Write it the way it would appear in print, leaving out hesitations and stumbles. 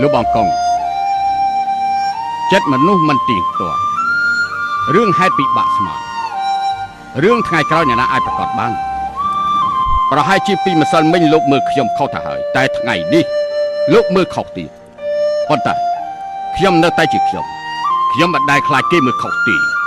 លោកបងកុងចិត្តមនុស្សមិនទៀងទាត់រឿងហេតុពិបាកស្មានរឿងថ្ងៃក្រោយអ្នកណាអាចប្រកាសបានប្រហែលជាពីម្សិលមិញលោកមើលខ្ញុំខុសទៅហើយតែថ្ងៃនេះលោកមើលខុសទៀតប៉ុន្តែខ្ញុំនៅតែជាខ្ញុំមិនដែលខ្លាចគេមើលខុសទេ